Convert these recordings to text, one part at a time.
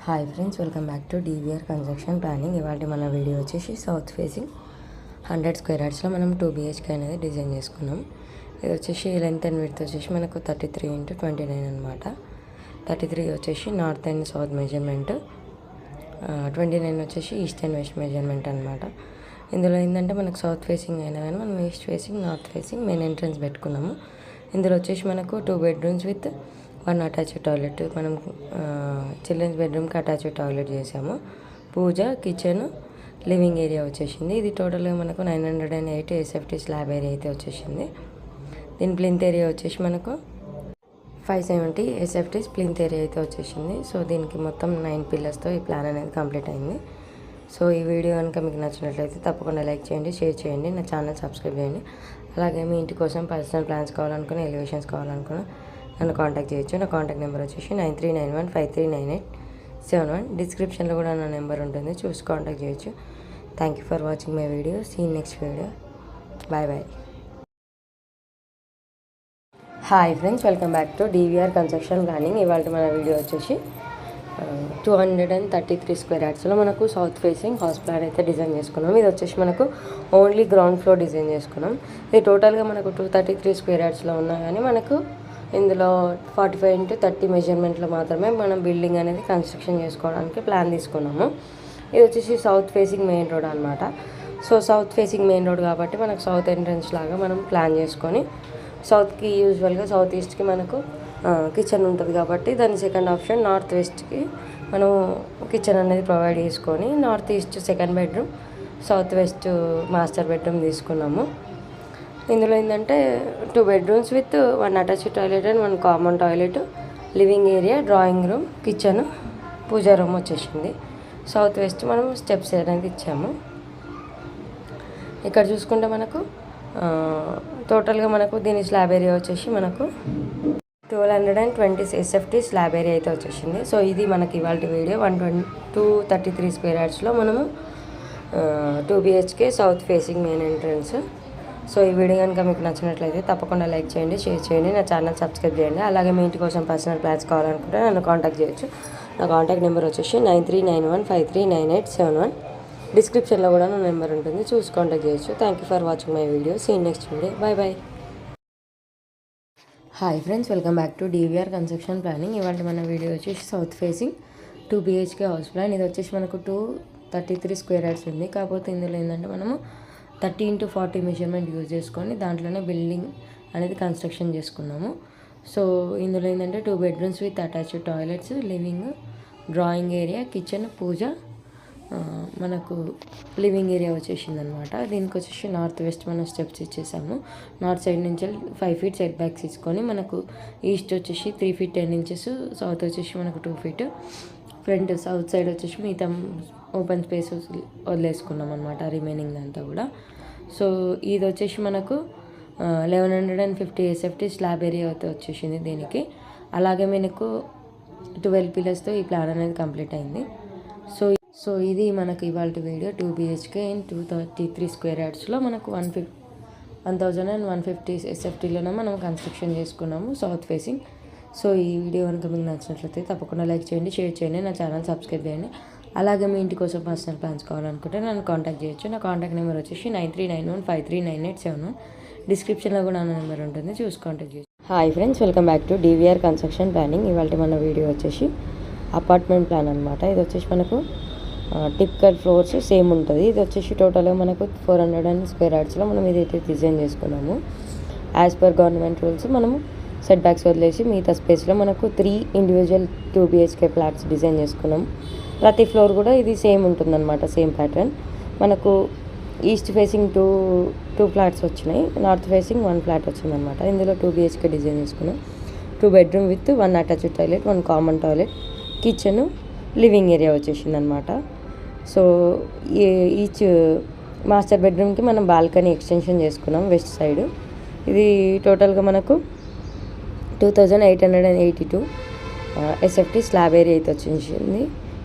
Hi friends, welcome back to DVR construction planning. ఇవాళ మన video వచ్చేసి సౌత్ ఫేసింగ్ 100 స్క్వేర్ యార్డ్స్లో మనం 2 BHK అనేది డిజైన్ చేసుకున్నాం. ఇది వచ్చేసి లెంత్ అండ్ విడ్త్ వచ్చేసి మనకు 33x29 అనమాట. 33 వచ్చేసి నార్త్ అండ్ సౌత్ మెజర్మెంట్, 29 వచ్చేసి ఈస్ట్ అండ్ వెస్ట్ మెజర్మెంట్ అనమాట. ఇందులో ఏంటంటే మనకు సౌత్ ఫేసింగ్ అయినా కానీ మనం east facing, north facing main entrance పెట్టుకున్నాము. ఇందులో వచ్చేసి మనకు 2 బెడ్రూమ్స్ విత్ 1 అటాచ్డ్ టాయిలెట్, మనం చిల్డ్రన్స్ బెడ్రూమ్కి అటాచ్డ్ టాయిలెట్ చేసాము. పూజ, కిచెన్, లివింగ్ ఏరియా వచ్చేసింది. ఇది టోటల్గా మనకు 908 SFT స్లాబ్ ఏరియా అయితే వచ్చేసింది. దీని ప్లింత్ ఏరియా వచ్చేసి మనకు 570 SFT ప్లింత్ ఏరియా అయితే వచ్చేసింది. సో దీనికి మొత్తం 9 పిల్లర్స్తో ఈ ప్లాన్ అనేది కంప్లీట్ అయింది. సో ఈ వీడియో కనుక మీకు నచ్చినట్లయితే తప్పకుండా లైక్ చేయండి, షేర్ చేయండి, నా ఛానల్ సబ్స్క్రైబ్ చేయండి. అలాగే మీ ఇంటి కోసం పర్సనల్ ప్లాన్స్ కావాలనుకున్న, ఎలివేషన్స్ కావాలనుకున్న నన్ను కాంటాక్ట్ చేయొచ్చు. నా కాంటాక్ట్ నెంబర్ వచ్చేసి 9391539871. డిస్క్రిప్షన్లో కూడా నా నెంబర్ ఉంటుంది, చూసి కాంటాక్ట్ చేయొచ్చు. Thank you for watching my video. See next video. Bye bye. Hi friends, welcome back to DVR construction planning. ఇవాళ మన వీడియో వచ్చేసి 233 స్క్వేర్ యార్డ్స్లో మనకు సౌత్ ఫేసింగ్ హౌస్ ప్లాన్ అయితే డిజైన్ చేసుకున్నాం. ఇది వచ్చేసి మనకు ఓన్లీ గ్రౌండ్ ఫ్లోర్ డిజైన్ చేసుకున్నాం. ఇది టోటల్గా మనకు 233 స్క్వేర్ యార్డ్స్లో ఉన్నా కానీ మనకు ఇందులో 45x30 మెజర్మెంట్లో మాత్రమే మనం బిల్డింగ్ అనేది కన్స్ట్రక్షన్ చేసుకోవడానికి ప్లాన్ తీసుకున్నాము. ఇది వచ్చేసి సౌత్ ఫేసింగ్ మెయిన్ రోడ్ అనమాట. So south facing main road కాబట్టి మనకు సౌత్ ఎంట్రన్స్ లాగా మనం ప్లాన్ చేసుకొని, సౌత్కి యూజువల్గా సౌత్ ఈస్ట్కి మనకు కిచెన్ ఉంటుంది కాబట్టి దాని సెకండ్ ఆప్షన్ నార్త్ వెస్ట్కి మనం కిచెన్ అనేది ప్రొవైడ్ చేసుకొని, north east second bedroom, south west master bedroom తీసుకున్నాము. ఇందులో ఏంటంటే 2 bedrooms with 1 attached toilet and 1 common toilet, living area, drawing room, kitchen, puja room వచ్చేసింది. సౌత్ వెస్ట్ మనం స్టెప్స్ అనేది ఇచ్చాము. ఇక్కడ చూసుకుంటే మనకు టోటల్గా మనకు దీని స్లాబ్ ఏరియా వచ్చేసి మనకు 1220 SFT స్లాబ్ ఏరియా అయితే వచ్చేసింది. సో ఇది మనకి ఇవాళ వీడియో. 233 స్క్వేర్ యార్డ్స్లో మనము 2 BHK south facing main entrance. So ఈ వీడియో కనుక మీకు నచ్చినట్లయితే తప్పకుండా లైక్ చేయండి, షేర్ చేయండి, నా ఛానల్ సబ్స్క్రైబ్ చేయండి. అలాగే మీ ఇంటి కోసం పర్సనల్ ప్లాన్స్ కావాలనుకుంటే నన్ను కాంటాక్ట్ చేయొచ్చు. నా కాంటాక్ట్ నెంబర్ వచ్చేసి 9391539871. డిస్క్రిప్షన్లో కూడా నా నెంబర్ ఉంటుంది, చూసి కాంటాక్ట్ చేయొచ్చు. Thank you for watching my video. See next video. Bye bye. Hi friends, welcome back to DVR construction planning. ఇవాళ మన వీడియో వచ్చేసి south facing 2 BHK house plan. ఇది వచ్చేసి మనకు 233 స్క్వేర్ యార్డ్స్ ఉంది. కాకపోతే ఇందులో ఏంటంటే మనము 30x40 మెజర్మెంట్ యూజ్ చేసుకొని దాంట్లోనే బిల్డింగ్ అనేది కన్స్ట్రక్షన్ చేసుకున్నాము. సో ఇందులో ఏంటంటే 2 bedrooms with attached toilets, living, drawing area, kitchen, puja, మనకు లివింగ్ ఏరియా వచ్చేసింది అనమాట. దీనికి వచ్చేసి నార్త్ వెస్ట్ మనం స్టెప్స్ ఇచ్చేసాము. నార్త్ సైడ్ నుంచి 5 feet సెట్ బ్యాక్స్ ఇచ్చుకొని, మనకు ఈస్ట్ వచ్చేసి 3 feet 10 inches, సౌత్ వచ్చేసి మనకు 2 feet, ఫ్రంట్ సౌత్ సైడ్ వచ్చేసి మిగతా ఓపెన్ స్పేస్ వదిలేసుకున్నాం అనమాట, రిమైనింగ్ అంతా కూడా. సో ఇది వచ్చేసి మనకు 1150 SFT స్లాబ్ ఏరియా అయితే వచ్చేసింది దీనికి. అలాగే మనకు 12 పిల్లర్స్తో ఈ ప్లాన్ అనేది కంప్లీట్ అయింది. సో ఇది మనకు ఇవాళ వీడియో. 2 BHK ఇన్ 233 స్క్వేర్ యార్డ్స్లో మనకు 1150 SFTలోనే మనం కన్స్ట్రక్షన్ చేసుకున్నాము సౌత్ ఫేసింగ్. సో ఈ వీడియో కనుక మీకు నచ్చినట్లయితే తప్పకుండా లైక్ చేయండి, షేర్ చేయండి, నా ఛానల్ సబ్స్క్రైబ్ చేయండి. అలాగే మీ ఇంటి కోసం పర్సనల్ ప్లాన్స్ కావాలనుకుంటే నన్ను కాంటాక్ట్ చేయొచ్చు. నా కాంటాక్ట్ నెంబర్ వచ్చేసి 9391539871. డిస్క్రిప్షన్లో కూడా నా నెంబర్ ఉంటుంది, చూసి కాంటాక్ట్ చేయొచ్చు. Hi friends, welcome back to DVR construction planning. ఇవాళ మన వీడియో వచ్చేసి అపార్ట్మెంట్ ప్లాన్ అనమాట. ఇది వచ్చేసి మనకు టిపికల్ ఫ్లోర్స్ సేమ్ ఉంటుంది. ఇది వచ్చేసి టోటల్గా మనకు 400 స్క్వేర్ యార్డ్స్లో మనం ఇదైతే డిజైన్ చేసుకున్నాము. యాజ్ పర్ గవర్నమెంట్ రూల్స్ మనము సెట్ బ్యాక్స్ వదిలేసి మిగతా స్పేస్లో మనకు 3 ఇండివిజువల్ 2 BHK ఫ్లాట్స్ డిజైన్ చేసుకున్నాం. ప్రతి ఫ్లోర్ కూడా ఇది సేమ్ ఉంటుందన్నమాట, సేమ్ ప్యాటర్న్. మనకు ఈస్ట్ ఫేసింగ్ 2 ఫ్లాట్స్ వచ్చినాయి, నార్త్ ఫేసింగ్ 1 ఫ్లాట్ వచ్చిందనమాట. ఇందులో 2 BHK డిజైన్ చేసుకున్నాం. 2 bedroom with 1 attached toilet, 1 common toilet, kitchen, living area వచ్చేసిందనమాట. సో ఈచ్ మాస్టర్ బెడ్రూమ్కి మనం బాల్కనీ ఎక్స్టెన్షన్ చేసుకున్నాం వెస్ట్ సైడ్. ఇది టోటల్గా మనకు 2882 SFT స్లాబ్ ఏరియా అయితే వచ్చేసింది.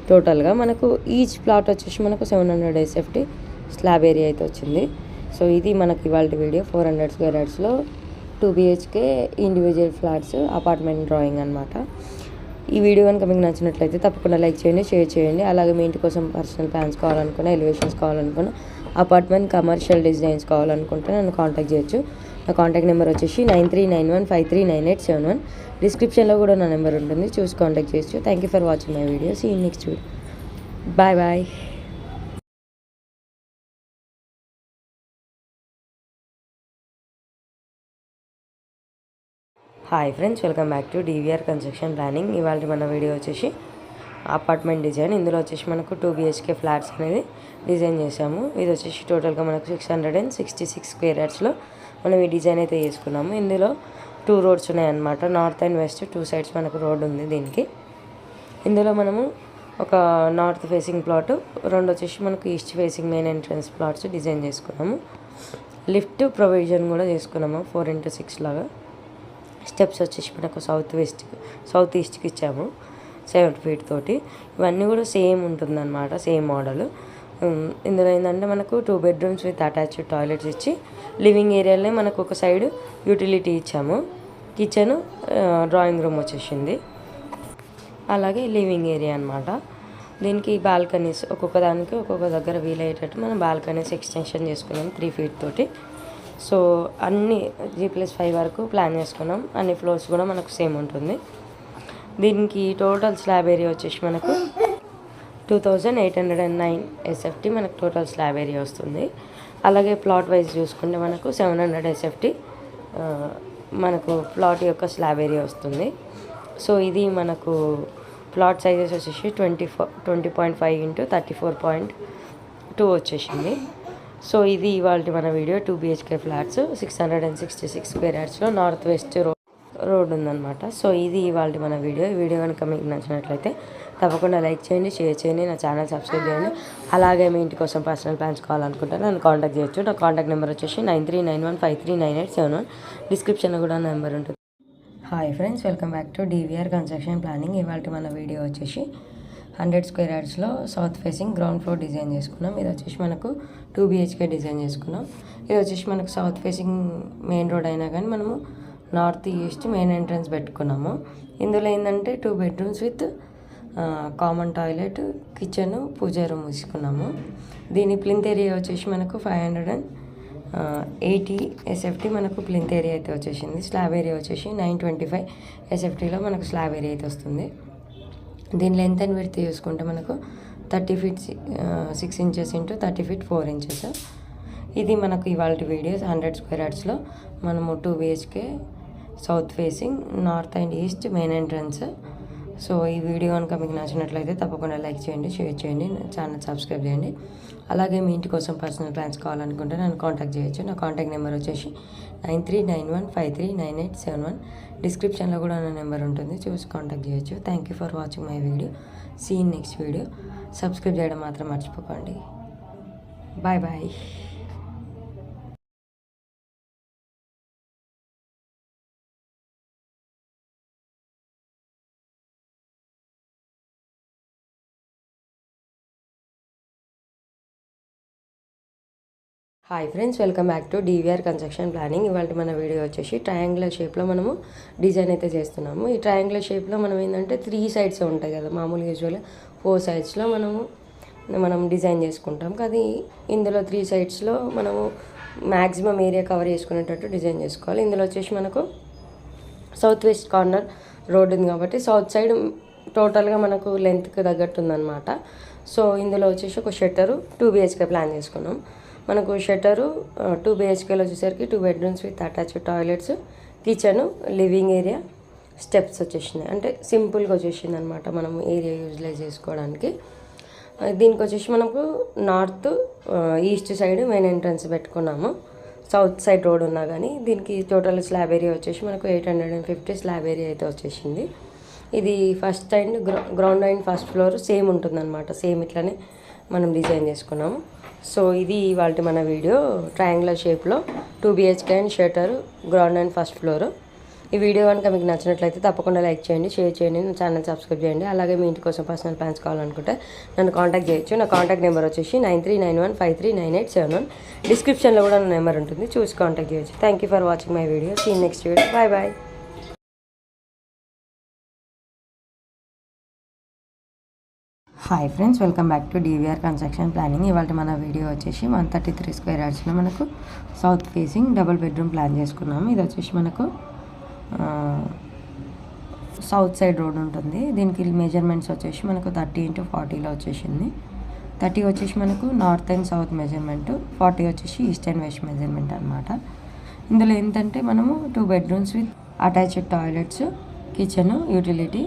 టోటల్గా మనకు ఈచ్ ప్లాట్ వచ్చేసి మనకు 700 SFT స్లాబ్ ఏరియా అయితే వచ్చింది. సో ఇది మనకి ఇవాళ వీడియో. 400 స్క్వేర్ యార్డ్స్లో 2 BHK individual flats apartment drawing అనమాట. ఈ వీడియో కనుక మీకు నచ్చినట్లయితే తప్పకుండా లైక్ చేయండి, షేర్ చేయండి. అలాగే మీ ఇంటి కోసం పర్సనల్ ప్లాన్స్ కావాలనుకున్నా, ఎలివేషన్స్ కావాలనుకున్నా, అపార్ట్మెంట్ కమర్షియల్ డిజైన్స్ కావాలనుకుంటే నన్ను కాంటాక్ట్ చేయొచ్చు. నా కాంటాక్ట్ నెంబర్ వచ్చేసి 9391539871. డిస్క్రిప్షన్లో కూడా నా నెంబర్ ఉంటుంది, చూసి కాంటాక్ట్ చేయొచ్చు. Thank you for watching my video. See you next video. Bye bye. Hi friends, welcome back to DVR construction planning. ఇవాళ మన వీడియో వచ్చేసి అపార్ట్మెంట్ డిజైన్. ఇందులో వచ్చేసి మనకు 2 BHK ఫ్లాట్స్ అనేది డిజైన్ చేసాము. ఇది వచ్చేసి టోటల్గా మనకు 666 స్క్వేర్ యార్డ్స్లో మనం ఈ డిజైన్ అయితే చేసుకున్నాము. ఇందులో 2 రోడ్స్ ఉన్నాయన్నమాట, నార్త్ అండ్ వెస్ట్ 2 సైడ్స్ మనకు రోడ్ ఉంది దీనికి. ఇందులో మనము ఒక నార్త్ ఫేసింగ్ ప్లాట్, 2 వచ్చేసి మనకు east facing main entrance plots design చేసుకున్నాము. లిఫ్ట్ ప్రొవిజన్ కూడా చేసుకున్నాము 4x6 లాగా. స్టెప్స్ వచ్చేసి మనకు సౌత్ ఈస్ట్కి ఇచ్చాము 7 feet తోటి. ఇవన్నీ కూడా సేమ్ ఉంటుందన్నమాట, సేమ్ మోడల్. ఇందులో ఏంటంటే మనకు 2 bedrooms విత్ అటాచ్డ్ టాయిలెట్స్ ఇచ్చి లివింగ్ ఏరియాలోనే మనకు ఒక సైడ్ యూటిలిటీ ఇచ్చాము. కిచెన్, డ్రాయింగ్ రూమ్ వచ్చేసింది. అలాగే లివింగ్ ఏరియా అనమాట. దీనికి బాల్కనీస్ ఒక్కొక్క దానికి ఒక్కొక్క దగ్గర వీలయ్యేటట్టు మనం బాల్కనీస్ ఎక్స్టెన్షన్ చేసుకున్నాం 3 feet తోటి. సో అన్ని G+5 వరకు ప్లాన్ చేసుకున్నాం. అన్ని ఫ్లోర్స్ కూడా మనకు సేమ్ ఉంటుంది. దీనికి టోటల్ స్లాబ్ ఏరియా వచ్చేసి మనకు 2809 SFT మనకు టోటల్ స్లాబ్ ఏరియా వస్తుంది. అలాగే ప్లాట్ వైజ్ చూసుకుంటే మనకు 700 SFT మనకు ప్లాట్ యొక్క స్లాబ్ ఏరియా వస్తుంది. సో ఇది మనకు ప్లాట్ సైజెస్ వచ్చేసి 20.5 x 34.2 వచ్చేసింది. సో ఇది ఇవాళ మన వీడియో. 2 BHK ఫ్లాట్స్ 666 స్క్వేర్ యార్డ్స్లో నార్త్ వెస్ట్ రోడ్ ఉందన్నమాట. సో ఇది ఇవాళ మన వీడియో. ఈ వీడియో కనుక మీకు నచ్చినట్లయితే తప్పకుండా లైక్ చేయండి, షేర్ చేయండి, నా ఛానల్ సబ్స్క్రైబ్ చేయండి. అలాగే మీ ఇంటి కోసం పర్సనల్ ప్లాన్స్ కావాలనుకుంటే నన్ను కాంటాక్ట్ చేయొచ్చు. నా కాంటాక్ట్ నెంబర్ వచ్చేసి 9391539871. డిస్క్రిప్షన్లో కూడా నెంబర్ ఉంటుంది. Hi friends, welcome back to DVR construction planning. ఇవాళ మన వీడియో వచ్చేసి 100 స్క్వేర్ యార్డ్స్లో south facing ground floor design చేసుకున్నాం. ఇది వచ్చేసి మనకు 2 BHK డిజైన్ చేసుకున్నాం. ఇది వచ్చేసి మనకు సౌత్ ఫేసింగ్ మెయిన్ రోడ్ అయినా కానీ మనము నార్త్ ఈస్ట్ మెయిన్ ఎంట్రన్స్ పెట్టుకున్నాము. ఇందులో ఏంటంటే 2 bedrooms with common toilet, kitchen, puja room తీసుకున్నాము. దీని ప్లింత్ ఏరియా వచ్చేసి మనకు 580 SFT మనకు ప్లింత్ ఏరియా అయితే వచ్చేసింది. స్లాబ్ ఏరియా వచ్చేసి 925 SFTలో మనకు స్లాబ్ ఏరియా అయితే వస్తుంది. దీని లెంత్ అండ్ విడ్త్ చూసుకుంటే మనకు 30 feet 6 inches x 30 feet 4 inches. ఇది మనకు ఇవాళ వీడియోస్ 100 స్క్వేర్ యార్డ్స్లో మనము 2 BHK south facing north and east main entrance. So ఈ వీడియో కనుక మీకు నచ్చినట్లయితే తప్పకుండా లైక్ చేయండి, షేర్ చేయండి, ఛానల్ సబ్స్క్రైబ్ చేయండి. అలాగే మీ ఇంటి కోసం పర్సనల్ ప్లాన్స్ కావాలనుకుంటే నన్ను కాంటాక్ట్ చేయొచ్చు. నా కాంటాక్ట్ నెంబర్ వచ్చేసి 9391539871. డిస్క్రిప్షన్లో కూడా నా నెంబర్ ఉంటుంది, చూసి కాంటాక్ట్ చేయొచ్చు. Thank you for watching my video. See in next video. Subscribe చేయడం మాత్రం మర్చిపోకండి. Bye bye. Hi friends, welcome back to DVR construction planning. ఇవాళ మన వీడియో వచ్చేసి ట్రయాంగులర్ షేప్లో మనము డిజైన్ అయితే చేస్తున్నాము. ఈ ట్రయాంగులర్ షేప్లో మనం ఏంటంటే 3 sides ఉంటాయి కదా, మామూలుగా యూజువల్గా 4 sidesలో మనం డిజైన్ చేసుకుంటాం. కానీ ఇందులో 3 sidesలో మనము మ్యాక్సిమం ఏరియా కవర్ చేసుకునేటట్టు డిజైన్ చేసుకోవాలి. ఇందులో వచ్చేసి మనకు సౌత్ వెస్ట్ కార్నర్ రోడ్ ఉంది కాబట్టి సౌత్ సైడ్ టోటల్గా మనకు లెంత్కి తగ్గట్టు ఉందన్నమాట. సో ఇందులో వచ్చేసి ఒక షట్టరు 2 BHK ప్లాన్ చేసుకున్నాం. మనకు షట్టరు 2 BHKలో వచ్చేసరికి 2 bedrooms with attached toilets, kitchen, living area, steps వచ్చేసినాయి. అంటే సింపుల్గా వచ్చేసింది అనమాట మనం ఏరియా యూటిలైజ్ చేసుకోవడానికి. దీనికి వచ్చేసి మనకు north east side main entrance పెట్టుకున్నాము. సౌత్ సైడ్ రోడ్ ఉన్నా కానీ దీనికి టోటల్ స్లాబ్ ఏరియా వచ్చేసి మనకు 850 స్లాబ్ ఏరియా అయితే వచ్చేసింది. ఇది first and ground and first floor same ఉంటుందన్నమాట. సేమ్ ఇట్లానే మనం డిజైన్ చేసుకున్నాము. సో ఇది ఇవాళ మన వీడియో. ట్రయాంగులర్ షేప్లో 2 BHK and shutter, ground and first floor. ఈ వీడియో కనుక మీకు నచ్చినట్లయితే తప్పకుండా లైక్ చేయండి, షేర్ చేయండి, నా ఛానల్ సబ్స్క్రైబ్ చేయండి. అలాగే మీ ఇంటి కోసం పర్సనల్ ప్లాన్స్ కావాలనుకుంటే నన్ను కాంటాక్ట్ చేయొచ్చు. నా కాంటాక్ట్ నెంబర్ వచ్చేసి 9391539871. డిస్క్రిప్షన్లో కూడా నా నెంబర్ ఉంటుంది, చూసి కాంటాక్ట్ చేయొచ్చు. Thank you for watching my video. See next video. Bye bye. Hi friends, welcome back to DVR construction planning. ఇవాళ మన వీడియో వచ్చేసి 133 స్క్వేర్ యార్డ్స్లో మనకు south facing double bedroom plan చేసుకున్నాము. ఇది వచ్చేసి మనకు సౌత్ సైడ్ రోడ్ ఉంటుంది. దీనికి మెజర్మెంట్స్ వచ్చేసి మనకు 30x40లో వచ్చేసింది. 30 వచ్చేసి మనకు నార్త్ అండ్ సౌత్ మెజర్మెంట్, 40 వచ్చేసి ఈస్ట్ అండ్ వెస్ట్ మెజర్మెంట్ అనమాట. ఇందులో ఏంటంటే మనము 2 bedrooms with attached toilets, kitchen, utility,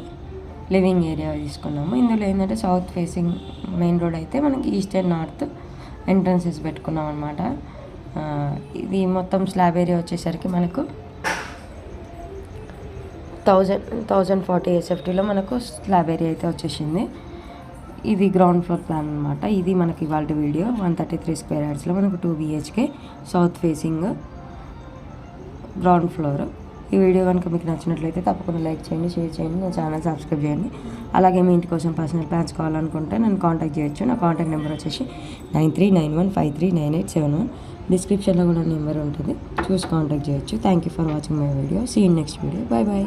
living area తీసుకున్నాము. ఇందులో ఏంటంటే సౌత్ ఫేసింగ్ మెయిన్ రోడ్ అయితే మనకి ఈస్ట్ అండ్ నార్త్ ఎంట్రన్సెస్ పెట్టుకున్నాం అనమాట. ఇది మొత్తం స్లాబ్ ఏరియా వచ్చేసరికి మనకు 1040 SFTలో మనకు స్లాబ్ ఏరియా అయితే వచ్చేసింది. ఇది గ్రౌండ్ ఫ్లోర్ ప్లాన్ అనమాట. ఇది మనకి ఇవాళ వీడియో 133 స్క్వేర్ యార్డ్స్లో మనకు 2 BHK south facing ground floor. ఈ వీడియో కనుక మీకు నచ్చినట్లయితే తప్పకుండా లైక్ చేయండి, షేర్ చేయండి, నా ఛానల్ సబ్స్క్రైబ్ చేయండి. అలాగే మీ ఇంటి కోసం పర్సనల్ ప్లాన్స్ కావాలనుకుంటే నన్ను కాంటాక్ట్ చేయొచ్చు. నా కాంటాక్ట్ నెంబర్ వచ్చేసి 9391539871. డిస్క్రిప్షన్లో కూడా నెంబర్ ఉంటుంది, చూసి కాంటాక్ట్ చేయొచ్చు. Thank you for watching my video. See in next video. Bye bye.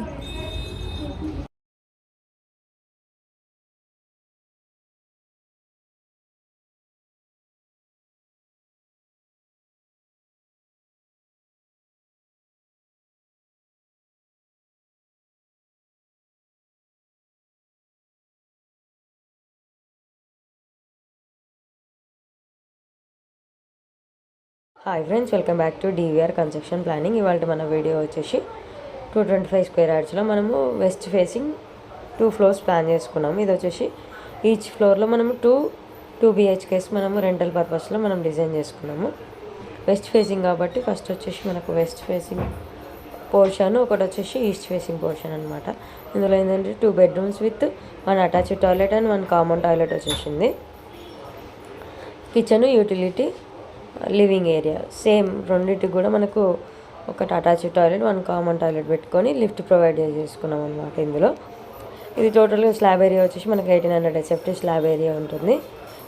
Hi friends, welcome back to DVR construction planning. ఇవాళ మన వీడియో వచ్చేసి 225 స్క్వేర్ యార్డ్స్లో మనము వెస్ట్ ఫేసింగ్ 2 ఫ్లోర్స్ ప్లాన్ చేసుకున్నాము. ఇది వచ్చేసి ఈచ్ ఫ్లోర్లో మనము టూ BHKs మనము రెంటల్ పర్పస్లో మనం డిజైన్ చేసుకున్నాము. వెస్ట్ ఫేసింగ్ కాబట్టి ఫస్ట్ వచ్చేసి మనకు వెస్ట్ ఫేసింగ్ పోర్షన్, ఒకటి వచ్చేసి ఈస్ట్ ఫేసింగ్ పోర్షన్ అనమాట. ఇందులో ఏంటంటే 2 bedrooms with 1 attached toilet and 1 common toilet వచ్చేసింది. Kitchen, utility, living area same రెండింటికి కూడా మనకు ఒకటి అటాచ్డ్ టాయిలెట్, 1 కామన్ టాయిలెట్ పెట్టుకొని లిఫ్ట్ ప్రొవైడ్ చేసుకున్నాం అనమాట. ఇందులో ఇది టోటల్గా స్లాబ్ ఏరియా వచ్చేసి మనకు 1800 SFT స్లాబ్ ఏరియా ఉంటుంది.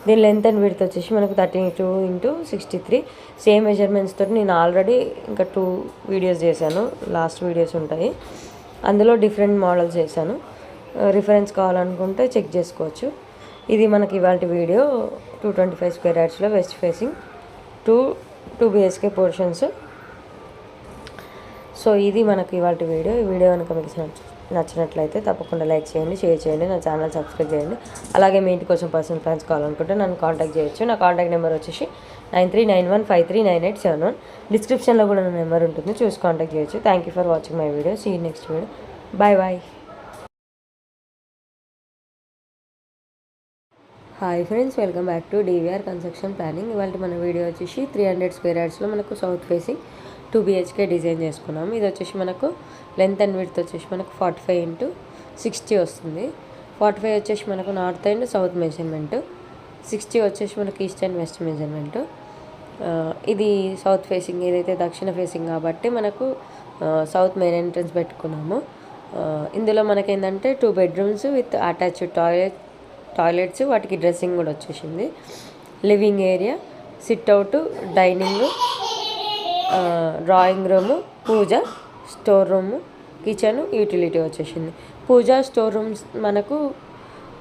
దీని లెంత్ అండ్ విడ్త్ వచ్చేసి మనకు 32x63 సేమ్ మెజర్మెంట్స్ తోటి నేను ఆల్రెడీ ఇంకా 2 వీడియోస్ చేశాను. లాస్ట్ వీడియోస్ ఉంటాయి, అందులో డిఫరెంట్ మోడల్స్ చేశాను. రిఫరెన్స్ కావాలనుకుంటే చెక్ చేసుకోవచ్చు. ఇది మనకి ఇవాళ వీడియో 225 స్క్వేర్ యార్డ్స్లో west facing 2 BHK portions. So ఇది మనకు ఇవాళ వీడియో. ఈ వీడియో కనుక మీకు నచ్చినట్లయితే తప్పకుండా లైక్ చేయండి, షేర్ చేయండి, నా ఛానల్ సబ్స్క్రైబ్ చేయండి. అలాగే మీ ఇంటి కోసం పర్సనల్ ప్లాన్స్ కావాలనుకుంటే నన్ను కాంటాక్ట్ చేయొచ్చు. నా కాంటాక్ట్ నెంబర్ వచ్చేసి 9391539871. డిస్క్రిప్షన్లో కూడా నా నెంబర్ ఉంటుంది, చూసి కాంటాక్ట్ చేయొచ్చు. Thank you for watching my video. See you next video. Bye bye. Hi friends, welcome back to DVR construction planning. ఇవాళ మన వీడియో వచ్చేసి 300 స్క్వేర్ యార్డ్స్లో మనకు సౌత్ ఫేసింగ్ 2 BHK డిజైన్ చేసుకున్నాము. ఇది వచ్చేసి మనకు లెంత్ అండ్ విడ్త్ వచ్చేసి మనకు 45x60 వస్తుంది. 45 వచ్చేసి మనకు నార్త్ అండ్ సౌత్ మెజర్మెంట్, 60 వచ్చేసి మనకు ఈస్ట్ అండ్ వెస్ట్ మెజర్మెంట్. ఇది సౌత్ ఫేసింగ్, ఏదైతే దక్షిణ ఫేసింగ్ కాబట్టి మనకు సౌత్ మెయిన్ ఎంట్రన్స్ పెట్టుకున్నాము. ఇందులో మనకేంటంటే 2 బెడ్రూమ్స్ విత్ అటాచ్డ్ టాయిలెట్స్, వాటికి డ్రెస్సింగ్ కూడా వచ్చేసింది. Living area, sit out, dining, drawing room, puja, store room, kitchen, utility వచ్చేసింది. పూజ, స్టోర్ రూమ్స్ మనకు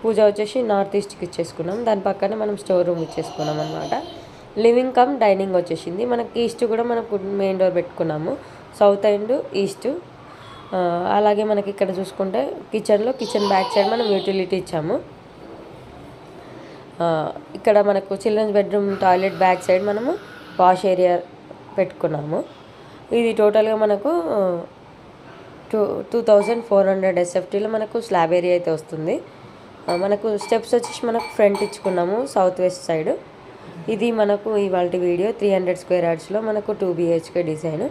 పూజ వచ్చేసి నార్త్ ఈస్ట్కి ఇచ్చేసుకున్నాం, దాని పక్కన మనం స్టోర్ రూమ్ ఇచ్చేసుకున్నాం అనమాట. లివింగ్ కమ్ డైనింగ్ వచ్చేసింది. మనకి ఈస్ట్ కూడా మనకు మెయిన్ డోర్ పెట్టుకున్నాము, సౌత్ అండ్ ఈస్ట్. అలాగే మనకి ఇక్కడ చూసుకుంటే కిచెన్ బ్యాక్ సైడ్ మనం యూటిలిటీ ఇచ్చాము. ఇక్కడ మనకు children's bedroom toilet back side మనము వాష్ ఏరియా పెట్టుకున్నాము. ఇది టోటల్గా మనకు 2400 SFTలో మనకు స్లాబ్ ఏరియా అయితే వస్తుంది. మనకు స్టెప్స్ వచ్చేసి మనకు ఫ్రంట్ ఇచ్చుకున్నాము సౌత్ వెస్ట్ సైడ్. ఇది మనకు ఇవాళ వీడియో 300 స్క్వేర్ యార్డ్స్లో మనకు 2 BHK డిజైన్.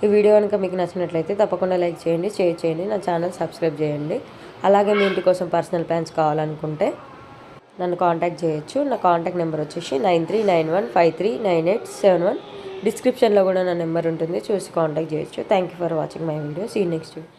ఈ వీడియో కనుక మీకు నచ్చినట్లయితే తప్పకుండా లైక్ చేయండి, షేర్ చేయండి, నా ఛానల్ సబ్స్క్రైబ్ చేయండి. అలాగే మీ ఇంటి కోసం పర్సనల్ ప్లాన్స్ కావాలనుకుంటే నన్ను కాంటాక్ట్ చేయొచ్చు. నా కాంటాక్ట్ నెంబర్ వచ్చేసి 9391539871. డిస్క్రిప్షన్లో కూడా నా నెంబర్ ఉంటుంది, చూసి కాంటాక్ట్ చేయొచ్చు. Thank you for watching my video. See you next video.